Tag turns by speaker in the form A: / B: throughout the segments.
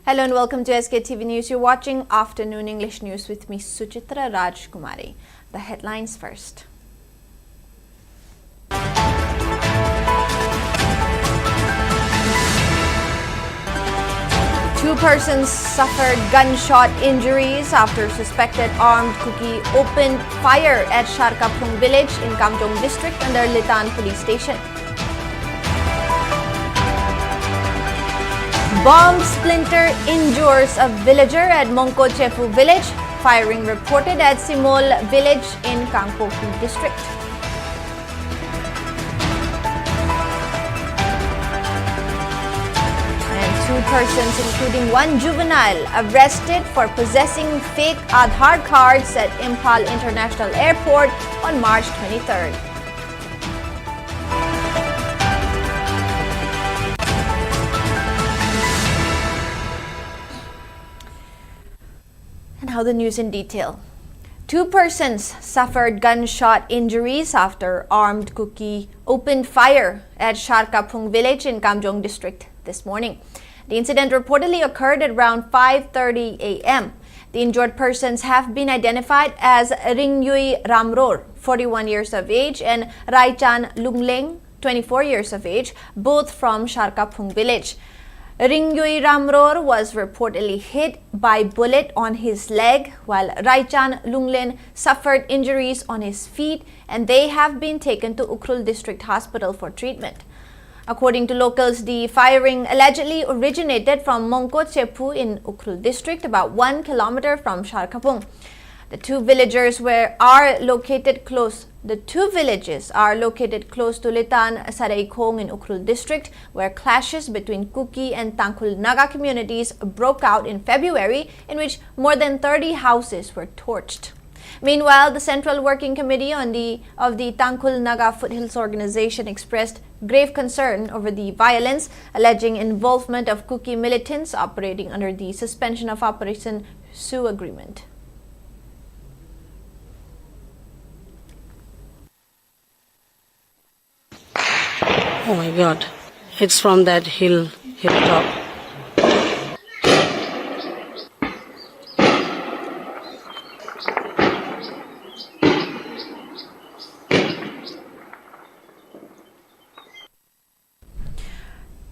A: Hello and welcome to SKTV News. You're watching Afternoon English News with me, Suchitra Rajkumari. The headlines first. Two persons suffered gunshot injuries after suspected armed Kuki opened fire at Sharkaphung village in Kamjong district under Militant police station. Bomb splinter injures a villager at Monko Chefu village. Firing reported at Simol village in Kamjong district. And two persons, including one juvenile, arrested for possessing fake Aadhaar cards at Imphal International Airport on March 23rd. Now the news in detail. Two persons suffered gunshot injuries after armed Kuki opened fire at Sharkaphung village in Kamjong district this morning. The incident reportedly occurred at around 5:30 a.m. The injured persons have been identified as Ringyui Ramror, 41 years of age, and Raichan Lungleng, 24 years of age, both from Sharkaphung village. Ringyui Ramror was reportedly hit by bullet on his leg, while Raichan Lunglen suffered injuries on his feet, and they have been taken to Ukhrul District Hospital for treatment. According to locals, the firing allegedly originated from Monko Chefu in Ukhrul District, about 1 kilometer from Sharkaphung. The two villages are located close to Litan Saraikong in Ukhrul district, where clashes between Kuki and Tangkhul Naga communities broke out in February, in which more than 30 houses were torched. Meanwhile, the Central Working Committee of the Tangkhul Naga Foothills Organization expressed grave concern over the violence, alleging involvement of Kuki militants operating under the Suspension of Operation Sioux agreement.
B: Oh my God, it's from that hilltop.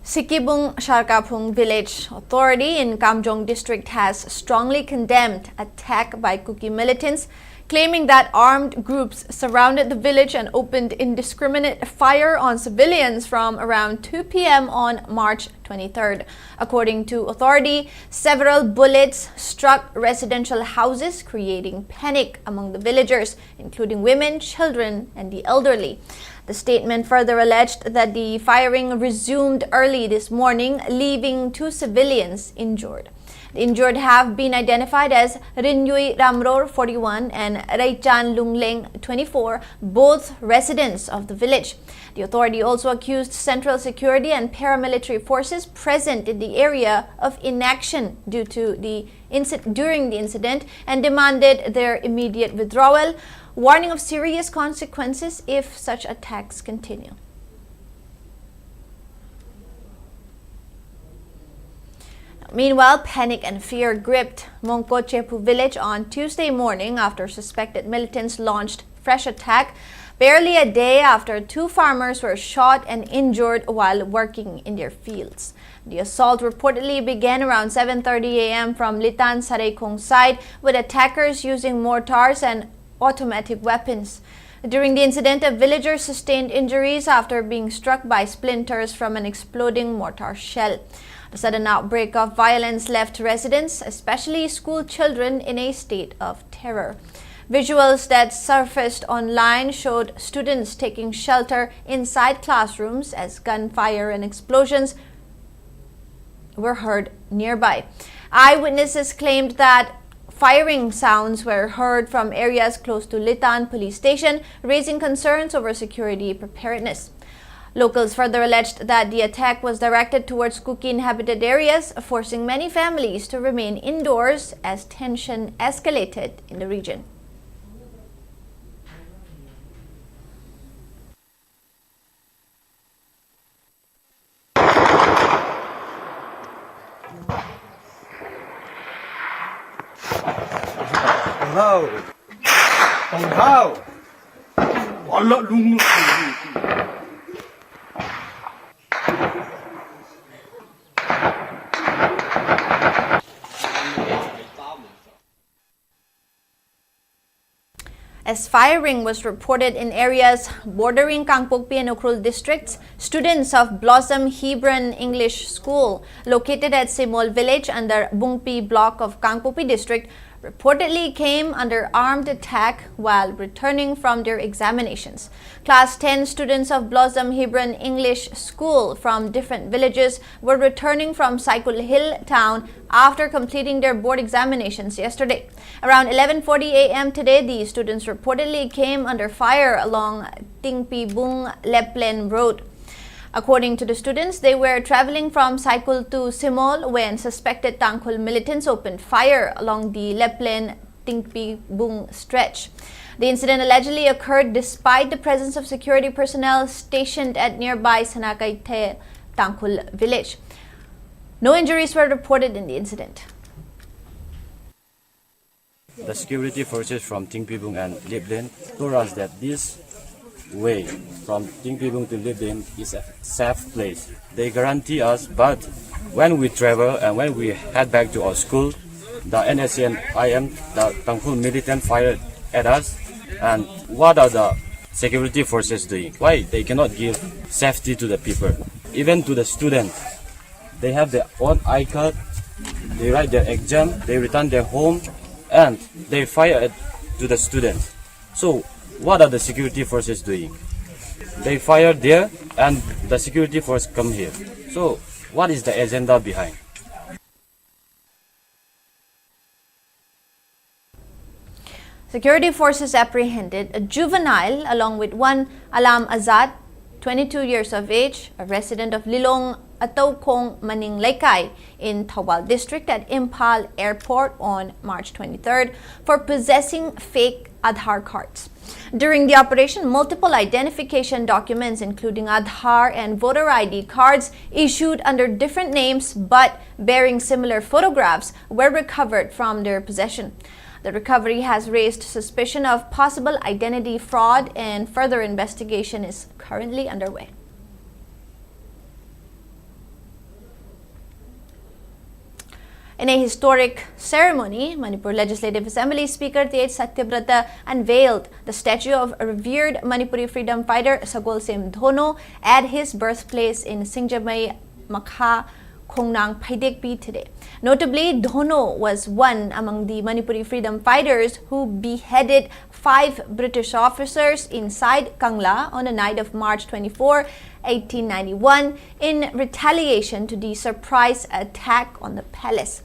A: Sikibung Sharkaphung village authority in Kamjong district has strongly condemned attack by Kuki militants, claiming that armed groups surrounded the village and opened indiscriminate fire on civilians from around 2 p.m. on March 23rd. According to authority, several bullets struck residential houses, creating panic among the villagers, including women, children, and the elderly. The statement further alleged that the firing resumed early this morning, leaving two civilians injured. The injured have been identified as Ringyui Ramror, 41, and Raichan Lungleng, 24, both residents of the village. The authority also accused Central Security and paramilitary forces present in the area of inaction during the incident and demanded their immediate withdrawal, warning of serious consequences if such attacks continue. Meanwhile, panic and fear gripped Monko Chefu village on Tuesday morning after suspected militants launched fresh attack barely a day after two farmers were shot and injured while working in their fields. The assault reportedly began around 7:30 a.m. from Litan Saraikong side, with attackers using mortars and automatic weapons. During the incident, a villager sustained injuries after being struck by splinters from an exploding mortar shell. The sudden outbreak of violence left residents, especially school children, in a state of terror. Visuals that surfaced online showed students taking shelter inside classrooms as gunfire and explosions were heard nearby. Eyewitnesses claimed that firing sounds were heard from areas close to Litan police station, raising concerns over security preparedness. Locals further alleged that the attack was directed towards Kuki inhabited areas, forcing many families to remain indoors as tension escalated in the region. As firing was reported in areas bordering Kangpokpi and Ukhrul districts, students of Blossom Hebron English School, located at Simol village under Bungpi block of Kangpokpi district, reportedly came under armed attack while returning from their examinations. Class 10 students of Blossom Hebron English School from different villages were returning from Saikul Hill town after completing their board examinations yesterday. Around 11:40 a.m. today, the students reportedly came under fire along Tingpibung Leplen Road. According to the students, they were traveling from Saikul to Simol when suspected Tangkhul militants opened fire along the Leplen Tingpibung stretch. The incident allegedly occurred despite the presence of security personnel stationed at nearby Sanakaite Tangkhul village. No injuries were reported in the incident.
C: The security forces from Tingpibung and Leplen told us that this way from Tingpibung to Militant is a safe place. They guarantee us, but when we travel and when we head back to our school, the NSC and IM, the Tangkhul militant fired at us. And what are the security forces doing? Why they cannot give safety to the people? Even to the students, they have their own iCard, they write their exam, they return their home, and they fire to the students. So what are the security forces doing? They fire there and the security force come here. So what is the agenda behind?
A: Security forces apprehended a juvenile along with one Alam Azad, 22 years of age, a resident of Lilong Atokong Maning Laikai in Thawal district at Imphal airport on March 23rd for possessing fake Aadhaar cards. During the operation, multiple identification documents including Aadhaar and voter ID cards issued under different names but bearing similar photographs were recovered from their possession. The recovery has raised suspicion of possible identity fraud and further investigation is currently underway. In a historic ceremony, Manipur Legislative Assembly Speaker T.H. Sathyabrata unveiled the statue of revered Manipuri freedom fighter Sagolsem Dhono at his birthplace in Singjamay, Makha, Khongnang, Phaidekpi today. Notably, Dhono was one among the Manipuri freedom fighters who beheaded 5 British officers inside Kangla on the night of March 24, 1891 in retaliation to the surprise attack on the palace.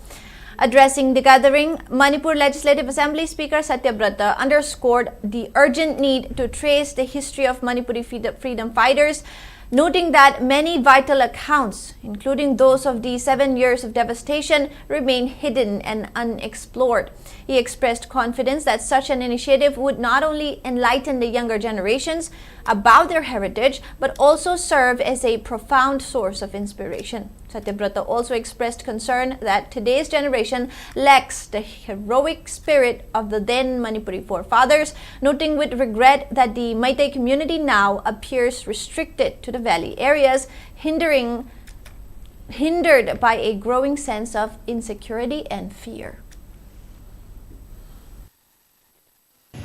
A: Addressing the gathering, Manipur Legislative Assembly Speaker Sathyabrata underscored the urgent need to trace the history of Manipuri freedom fighters, noting that many vital accounts, including those of the 7 years of devastation, remain hidden and unexplored. He expressed confidence that such an initiative would not only enlighten the younger generations about their heritage, but also serve as a profound source of inspiration. Sathyabrata also expressed concern that today's generation lacks the heroic spirit of the then Manipuri forefathers, noting with regret that the Meitei community now appears restricted to the valley areas, hindered by a growing sense of insecurity and fear.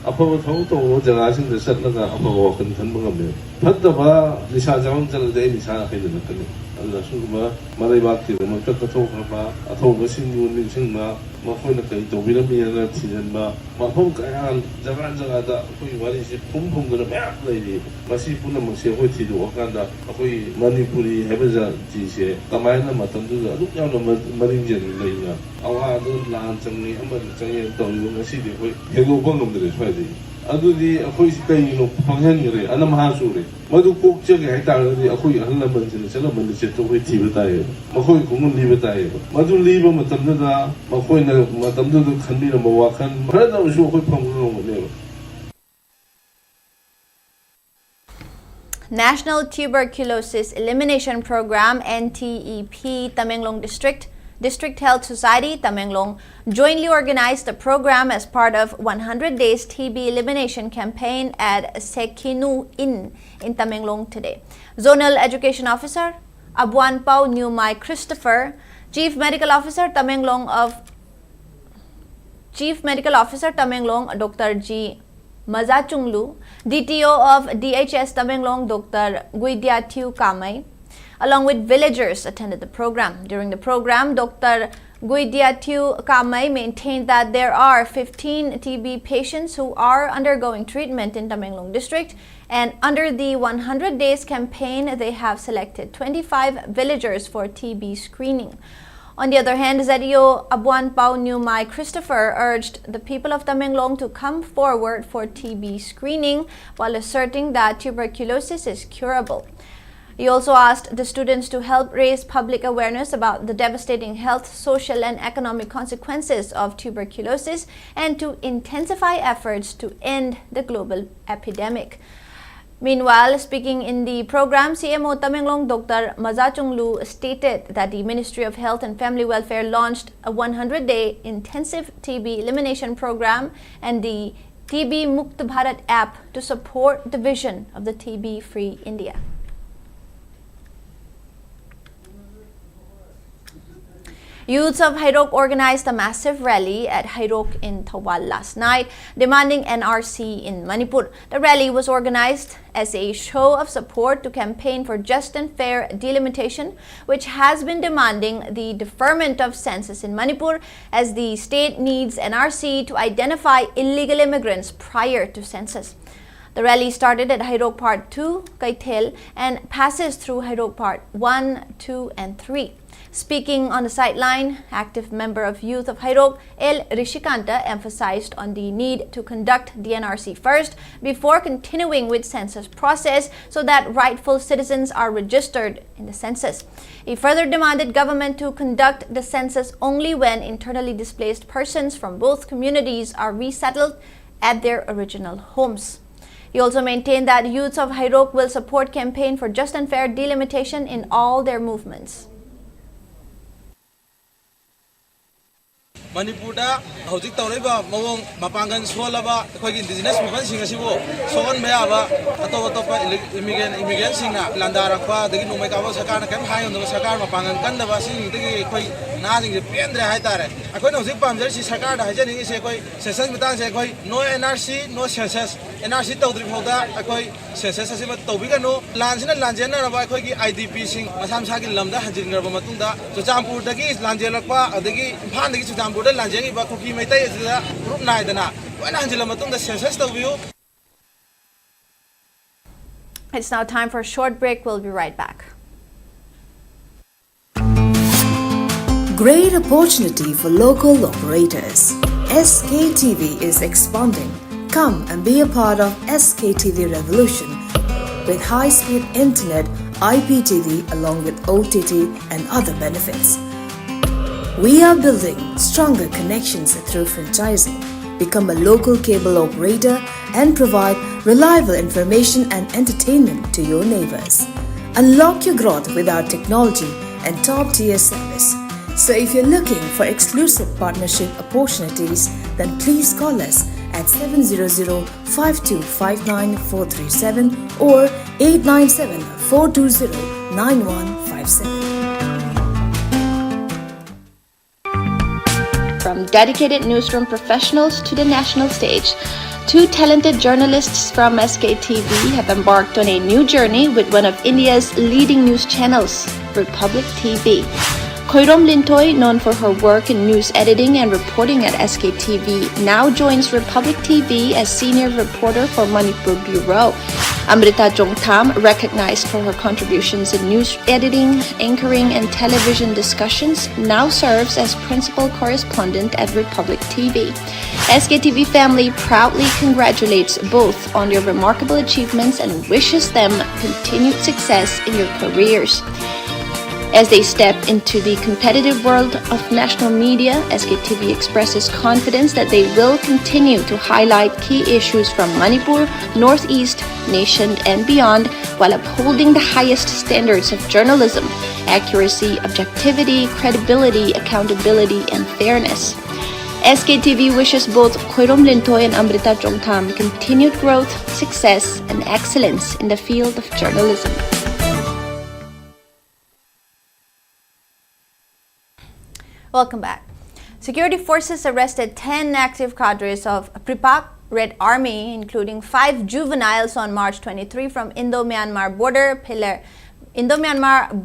D: 앞으로 통통 정하신 데 셋다가 앞으로 근근무가면 받다봐 리사 자원자를 리사 해는 거네. Allah sungguh marai bakti ma kata to ma atau mesin yun sing ma phone na kai to bilam ya na tinan ma phone ka yan jagan da koi wari si phum ga ma lai ma si puna mo se hoi ti do kan da koi Manipuri hebaja ji se kamai na ma tam du da duk ya no maring jen lai na awa do lan chang ni am chang ye to yu ma si de hoi he go bang nom de choi de adudi akoi si kai no phanghen re anam ha su re madu kok che ga ta re akoi han la ban chen chen la ban che to hoi ti ba ta ye ma khoi ko mun li ba ta ye madu li ba ma tam da ma khoi na ma tam da khan ni na ma wa khan ma da su khoi phang lo mo ne.
A: National Tuberculosis Elimination Program (NTEP) Tamenglong District District Health Society, Tamenglong, jointly organized the program as part of 100 Days TB Elimination Campaign at Sekinu Inn in Tamenglong today. Zonal Education Officer, Abuan Pao Newmai Christopher, Chief Medical Officer, Tamenglong, Dr. G. Mazachunglu, DTO of DHS Tamenglong, Dr. Guidiatiu Kamay, along with villagers attended the program. During the program, Dr. Guidiatiu Kamay maintained that there are 15 TB patients who are undergoing treatment in Tamenglong district, and under the 100 Days campaign, they have selected 25 villagers for TB screening. On the other hand, ZEO Abuan Pao Newmai Christopher urged the people of Tamenglong to come forward for TB screening while asserting that tuberculosis is curable. He also asked the students to help raise public awareness about the devastating health, social, and economic consequences of tuberculosis and to intensify efforts to end the global epidemic. Meanwhile, speaking in the program, CMO Tamenglong Dr. Mazachunglu stated that the Ministry of Health and Family Welfare launched a 100-day intensive TB elimination program and the TB Mukt Bharat app to support the vision of the TB-free India. Youths of Heirok organized a massive rally at Heirok in Thawal last night, demanding NRC in Manipur. The rally was organized as a show of support to campaign for just and fair delimitation, which has been demanding the deferment of census in Manipur, as the state needs NRC to identify illegal immigrants prior to census. The rally started at Heirok Part 2, Kaithel, and passes through Heirok Part 1, 2, and 3. Speaking on the sideline, active member of Youth of Heirok, El Rishikanta, emphasized on the need to conduct the NRC first before continuing with census process so that rightful citizens are registered in the census. He further demanded government to conduct the census only when internally displaced persons from both communities are resettled at their original homes. He also maintained that youths of Heirok will support campaign for just and fair delimitation in all their movements.
E: Manipurda hojik tawriba mawong mapangan solaba khoi indigenous movement sing asibo sogon mayaba atop immigrant singna landarakpa dagi numai kawa sarkar na kem hayon do sarkar mapangan kandaba sing dagi khoi na jing pendre haitare akhoi hojik pamjar si sarkar da hajani se khoi census mitang se khoi no NRC no census NRC tawdri phoda akhoi census asima tawbigano lansina lanjena raba khoi gi IDP sing masam sa gi lamda hajin raba matungda Chuchampur dagi lanjelakpa adagi Imphal dagi Chuchampur
A: It's now time for a short break. We'll be right back.
F: Great opportunity for local operators. SKTV is expanding. Come and be a part of SKTV revolution with high-speed internet, IPTV along with OTT and other benefits. We are building stronger connections through franchising. Become a local cable operator and provide reliable information and entertainment to your neighbors. Unlock your growth with our technology and top-tier service. So if you're looking for exclusive partnership opportunities, then please call us at 700-5259-437 or 897-420-9157.
G: From dedicated newsroom professionals to the national stage, two talented journalists from SKTV have embarked on a new journey with one of India's leading news channels, Republic TV. Khoirom Lintoy, known for her work in news editing and reporting at SKTV, now joins Republic TV as senior reporter for Manipur Bureau. Amrita Jongtam, recognized for her contributions in news editing, anchoring, and television discussions, now serves as principal correspondent at Republic TV. SKTV family proudly congratulates both on your remarkable achievements and wishes them continued success in your careers. As they step into the competitive world of national media, SKTV expresses confidence that they will continue to highlight key issues from Manipur, Northeast, nation, and beyond, while upholding the highest standards of journalism, accuracy, objectivity, credibility, accountability, and fairness. SKTV wishes both Khoirom Lintoy and Amrita Chongtham continued growth, success, and excellence in the field of journalism.
A: Welcome back. Security forces arrested 10 active cadres of Pripak Red Army, including 5 juveniles on March 23 from Indo-Myanmar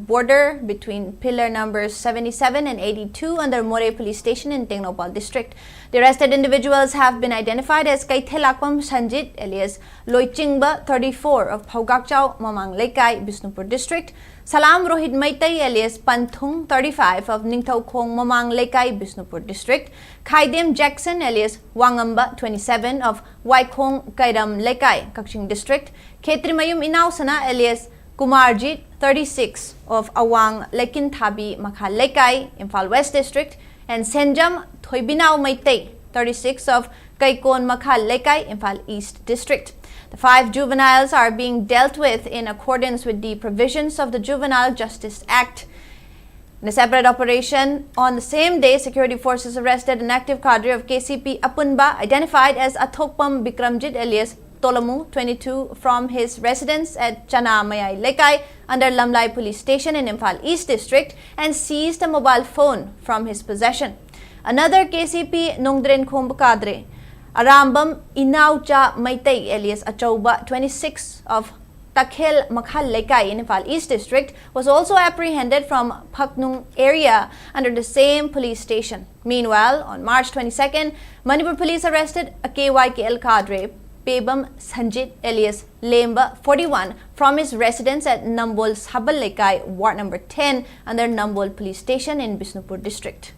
A: border between pillar numbers 77 and 82 under More Police Station in Tengnopal District. The arrested individuals have been identified as Kaithelakpam Sanjit alias Loichingba 34 of Phogakchau Mamang Lekai, Bisnupur District, Salam Rohit Maitai alias Panthung 35 of Ningthaukhong Mamang Lekai, Bisnupur District, Khaidem Jackson alias Wangamba 27 of Waikhong Kairam Lekai, Kakching District, Khetrimayum Inausana alias Kumarjit 36 of Awang Lekin Thabi Makhal Lekai, Imphal West District, and Senjam Thoibinau Maitai 36 of Kaikon Makhal Lekai, Imphal East District. The 5 juveniles are being dealt with in accordance with the provisions of the Juvenile Justice Act. In a separate operation, on the same day, security forces arrested an active cadre of KCP Apunba, identified as Athokpam Bikramjit alias Tolamu 22 from his residence at Chana Mayai Lekai under Lamlai Police Station in Imphal East District and seized a mobile phone from his possession. Another KCP Nongdren Khomb cadre, Arambam Inaucha Maitai alias Achauba 26 of Takhel Makhal Lekai in Imphal East District was also apprehended from Phaknung area under the same police station. Meanwhile, on March 22nd, Manipur police arrested a KYKL cadre, Pebam Sanjit alias Lemba 41 from his residence at Nambol Sabal Lekai, Ward number 10 under Nambol Police Station in Bisnupur District.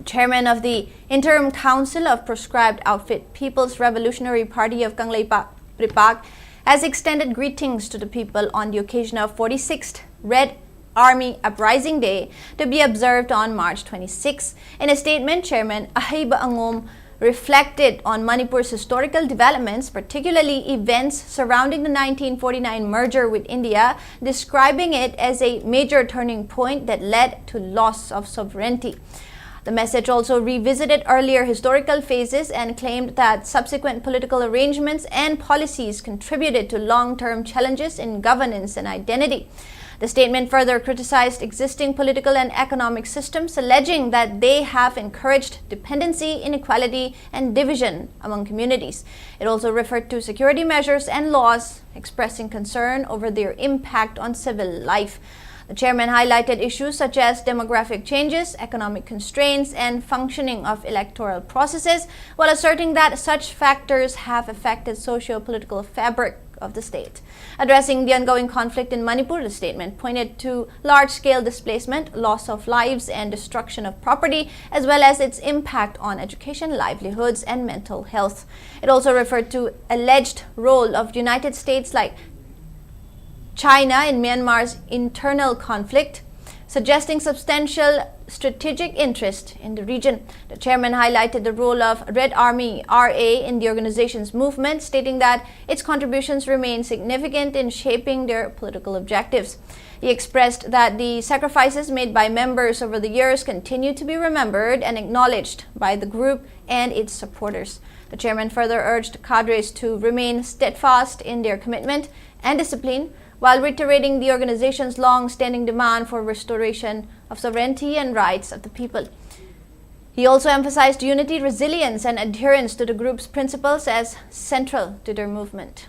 A: Chairman of the Interim Council of Proscribed Outfit People's Revolutionary Party of Kangleipak, Pripak, has extended greetings to the people on the occasion of 46th Red Army Uprising Day to be observed on March 26. In a statement, Chairman Ahaiba Angom reflected on Manipur's historical developments, particularly events surrounding the 1949 merger with India, describing it as a major turning point that led to loss of sovereignty. The message also revisited earlier historical phases and claimed that subsequent political arrangements and policies contributed to long-term challenges in governance and identity. The statement further criticized existing political and economic systems, alleging that they have encouraged dependency, inequality, and division among communities. It also referred to security measures and laws, expressing concern over their impact on civil life. The chairman highlighted issues such as demographic changes, economic constraints, and functioning of electoral processes, while asserting that such factors have affected socio-political fabric of the state. Addressing the ongoing conflict in Manipur, the statement pointed to large-scale displacement, loss of lives, and destruction of property, as well as its impact on education, livelihoods, and mental health. It also referred to alleged role of United States like China in Myanmar's internal conflict, suggesting substantial strategic interest in the region. The chairman highlighted the role of Red Army RA in the organization's movement, stating that its contributions remain significant in shaping their political objectives. He expressed that the sacrifices made by members over the years continue to be remembered and acknowledged by the group and its supporters. The chairman further urged cadres to remain steadfast in their commitment and discipline, while reiterating the organization's long-standing demand for restoration of sovereignty and rights of the people. He also emphasized unity, resilience, and adherence to the group's principles as central to their movement.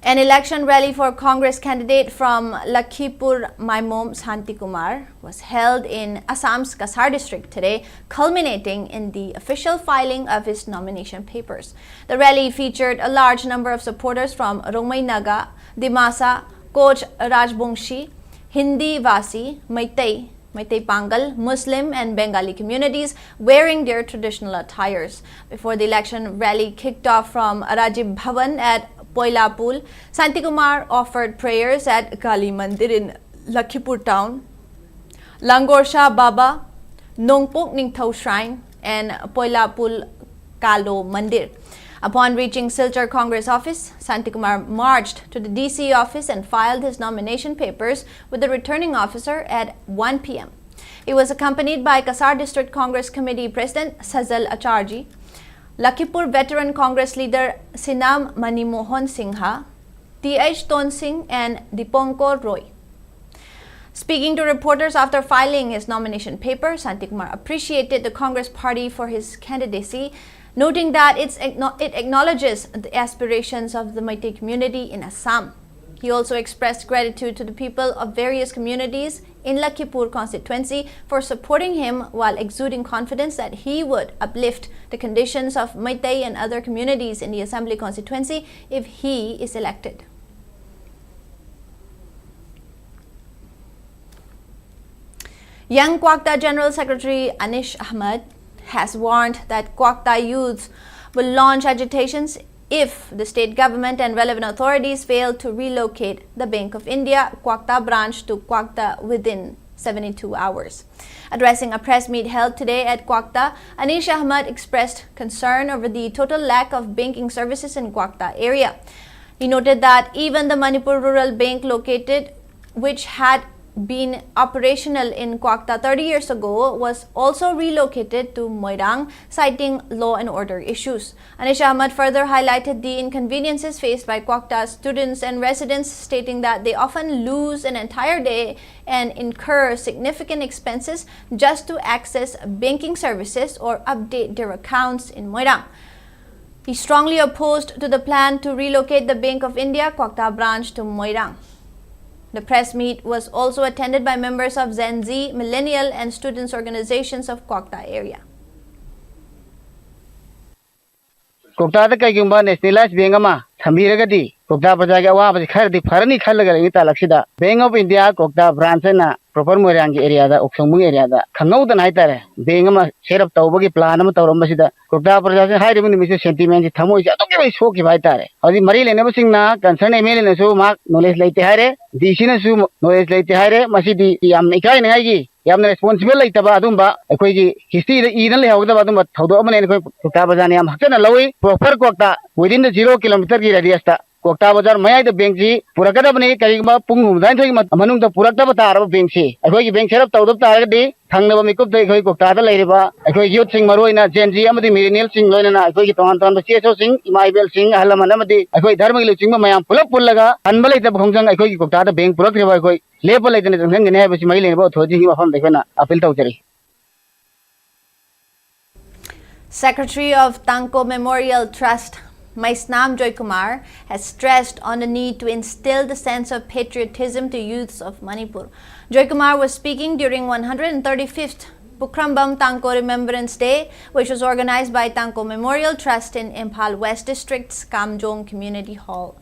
A: An election rally for Congress candidate from Lakhipur Maimom Santi Kumar was held in Assam's Kasar district today, culminating in the official filing of his nomination papers. The rally featured a large number of supporters from Rongmei Naga, Dimasa, Koch Rajbongshi, Hindi Vasi, Maitai, Meitei Pangal, Muslim and Bengali communities wearing their traditional attires. Before the election rally kicked off from Rajiv Bhavan at Poilapul, Santikumar offered prayers at Kali Mandir in Lakhipur town, Langorsha Baba, Nongpok Ningthau Shrine and Poilapul Kalo Mandir. Upon reaching Silchar Congress office, Santikumar marched to the DC office and filed his nomination papers with the returning officer at 1 p.m. He was accompanied by Kasar District Congress Committee President Sajal Acharji, Lakhipur Veteran Congress leader Sinam Manimohan Singha, T.H. Ton Singh and Diponkor Roy. Speaking to reporters after filing his nomination paper, Santikumar appreciated the Congress party for his candidacy, noting that it acknowledges the aspirations of the Meitei community in Assam. He also expressed gratitude to the people of various communities in Lakhipur constituency for supporting him while exuding confidence that he would uplift the conditions of Meitei and other communities in the Assembly constituency if he is elected. Young Kwakta General Secretary Anish Ahmed has warned that Kwakta youths will launch agitations if the state government and relevant authorities fail to relocate the Bank of India Kwakta branch to Kwakta within 72 hours. Addressing a press meet held today at Kwakta, Anish Ahmed expressed concern over the total lack of banking services in Kwakta area. He noted that even the Manipur Rural Bank located, which had been operational in Kwakta 30 years ago, was also relocated to Moirang, citing law and order issues. Anish Ahmed further highlighted the inconveniences faced by Kwakta students and residents, stating that they often lose an entire day and incur significant expenses just to access banking services or update their accounts in Moirang. He strongly opposed to the plan to relocate the Bank of India Kwakta branch to Moirang. The press meet was also attended by members of Gen Z, Millennial and students organizations of Kwakta area.
H: Kwakta kaigumba nationalized bank ama thambiragadi Kwakta praja ga wa khardi farani khallaga ri talaksida Bank of India Kwakta branch na proper Moirang area da Oksongmung area da khangaudan haitare bank ama set up tawbagi plan ama tawrambasida Kwakta praja se hairibu nimise sentiment ji thamoi ja toke bai shoki haitare adi mari leneba singna concern MLA na so mak knowledge leite haire DC na su knowledge leite haire masidi yam ikai ngai gi yamna responsible leitaba adumba akoi gi history da idan le hawda adumba thawdo amane ko Kwakta praja ne yam hakana lawi proper Kwakta within the 0 kilometer ki radius ta Kwakta Bazar Maya the bank ji Purakada Bane Karima Pung Dain Manung the Purakta Batar bank si Akoi bank set up Tau Taradi Tangna Mikop the Kwakta Ladiba Akoi Youth Sing Maroina Gen Z Amadi Millennial Sing Lona Akoi Ton the CSO Sing Imaibel Sing Halamanamadi Akoi Dharma Sing Mayam Pulaga Unbelievable the Hongkong Akoi Kwakta bank Purakava Akoi label like the Hanganabi Mail about Hoji from the Vena Apil Tautari.
A: Secretary of Tango Memorial Trust Maisnam Joy Kumar has stressed on the need to instill the sense of patriotism to youths of Manipur. Joy Kumar was speaking during 135th Pukrambam Tango Remembrance Day, which was organized by Tango Memorial Trust in Imphal West District's Kamjong Community Hall.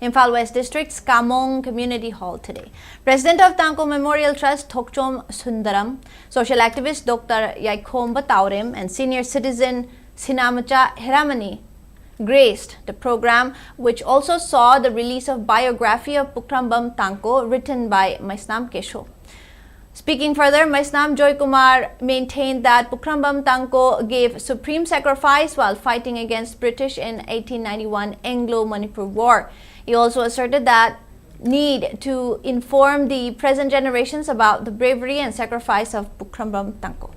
A: Imphal West District's Kamjong Community Hall today. President of Tango Memorial Trust Thokchom Sundaram, social activist Dr. Yaikhom Bataurem and senior citizen Sinamacha Hiramani graced the program, which also saw the release of biography of Pukrambam Tango written by Maisnam Kesho. Speaking further, Maisnam Joy Kumar maintained that Pukrambam Tango gave supreme sacrifice while fighting against British in 1891 Anglo-Manipur War. He also asserted that need to inform the present generations about the bravery and sacrifice of Pukrambam Tango.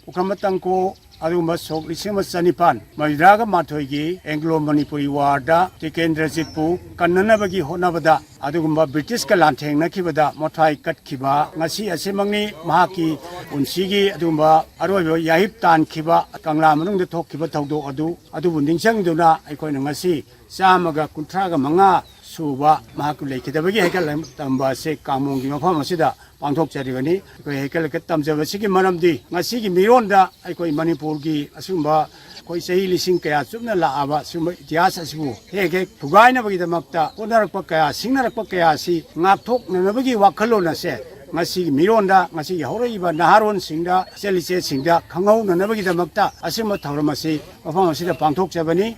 I: Pukrambam Tango aduma sok lisima sanipan mairaga mathoigi Anglo Manipuri war da Tikendra pu kannana bagi honabada adugumba British ka lanthengna khibada mothai kat khiba ngasi asemangni mahaki unsigi adugumba aroyo yahip tan khiba kangla manung de thok khiba thawdo adu bunding sang duna aikoi ngasi samaga kunthra ga manga suba mahak lekidabagi hekal tamba se Kamjong gi mafam asida pangthok charibani ko hekal ke tamjaba sigi maramdi ngasi gi mironda aikoi Manipur gi asumba koi sahi lising kaya chumna laaba sumba ityas asibu hege thugaina bagi damakta onarakpa kaya singnarakpa kaya si ngapthok nanabagi wakhalona se ngasi mironda ngasi horoiba naharon singda selise singda khangau nanabagi damakta asima thauramasi mafam asida pangthok chabani.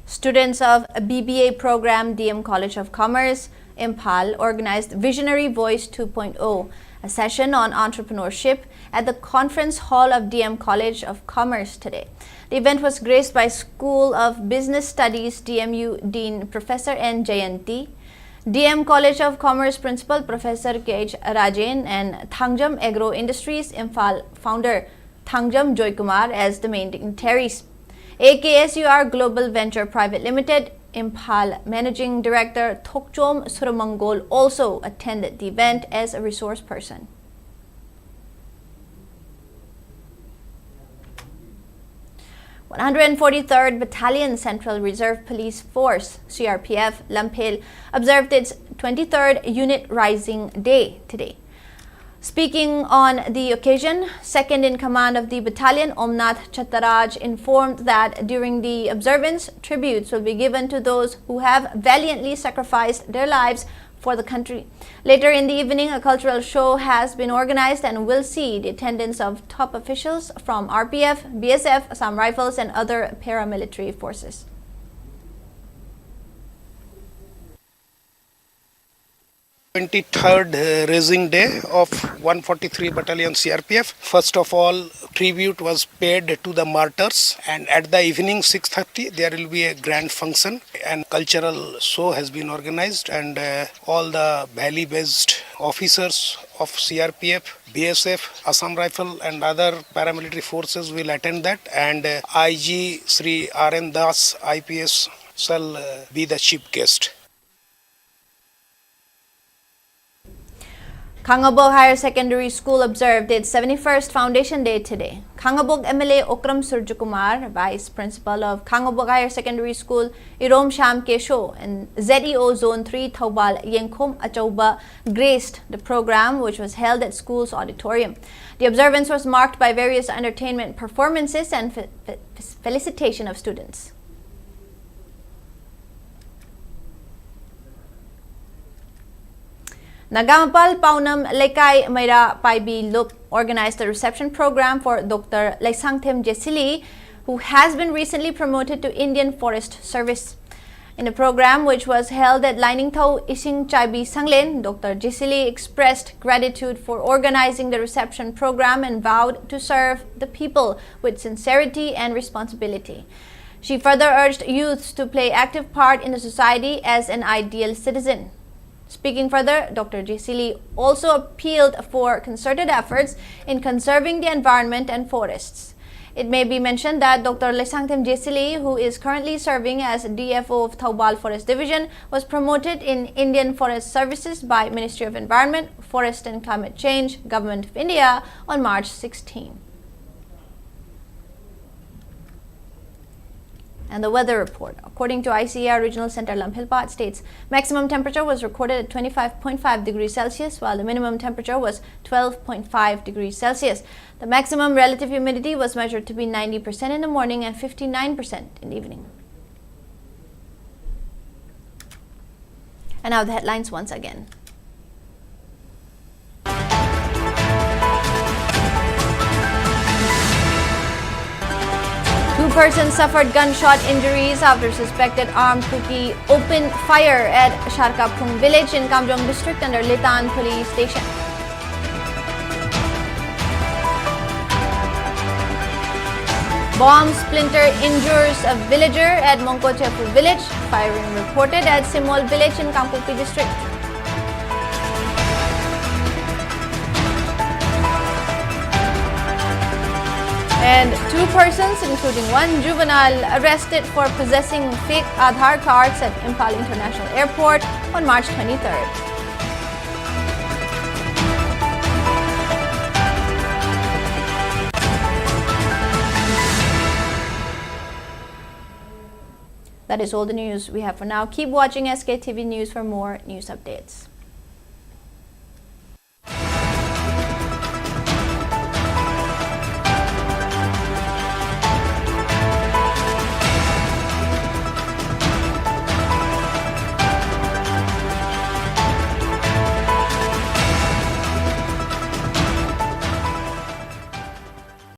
A: Students of a BBA program, DM College of Commerce, Imphal, organized Visionary Voice 2.0, a session on entrepreneurship at the Conference Hall of DM College of Commerce today. The event was graced by School of Business Studies DMU Dean Professor N. Jayanti, DM College of Commerce Principal Professor K.H. Rajan, and Thangjam Agro Industries Imphal founder Thangjam Joykumar as the main dignitaries. AKSUR Global Venture Private Limited, Imphal Managing Director Thokchom Suramangol also attended the event as a resource person. The 143rd Battalion Central Reserve Police Force, CRPF, Lamphel, observed its 23rd Unit Rising Day today. Speaking on the occasion, second in command of the battalion, Omnath Chattaraj, informed that during the observance, tributes will be given to those who have valiantly sacrificed their lives for the country. Later in the evening, a cultural show has been organized and will see the attendance of top officials from RPF, BSF, Assam Rifles, and other paramilitary forces.
J: Raising Day of 143 Battalion CRPF. First of all, tribute was paid to the martyrs, and at the evening 6:30 there will be a grand function and cultural show has been organized, and all the valley-based officers of CRPF, BSF, Assam Rifle and other paramilitary forces will attend that, and IG Sri R.N. Das IPS shall be the chief guest.
A: Kangabog Higher Secondary School observed its 71st Foundation Day today. Kangabog MLA Okram Surjukumar, Vice Principal of Kangabog Higher Secondary School, Irom Sham Kesho, and ZEO Zone 3 Thaubal Yengkhom Achauba graced the program, which was held at school's auditorium. The observance was marked by various entertainment performances and felicitation of students. Nagamappal Paunam Lekai Maira Paibi Lup organized a reception program for Dr. Laisangthem Jesili, who has been recently promoted to Indian Forest Service. In the program, which was held at Lainingthau Ising Chaibi Sanglen, Dr. Jesili expressed gratitude for organizing the reception program and vowed to serve the people with sincerity and responsibility. She further urged youths to play active part in the society as an ideal citizen. Speaking further, Dr. Jesili also appealed for concerted efforts in conserving the environment and forests. It may be mentioned that Dr. Laisangthem Jesili, who is currently serving as DFO of Thaubal Forest Division, was promoted in Indian Forest Services by Ministry of Environment, Forest and Climate Change, Government of India on March 16. And the weather report. According to ICAR Regional Center Lamphilpat, states maximum temperature was recorded at 25.5 degrees Celsius, while the minimum temperature was 12.5 degrees Celsius. The maximum relative humidity was measured to be 90% in the morning and 59% in the evening. And now the headlines once again. Two persons suffered gunshot injuries after suspected armed cookie opened fire at Sharkaphung village in Kamjong district under Militant police station. Bomb splinter injures a villager at Monko Chefu village. Firing reported at Simol village in Kampupi district. And two persons, including one juvenile, arrested for possessing fake Aadhaar cards at Imphal International Airport on March 23rd. That is all the news we have for now. Keep watching SKTV News for more news updates.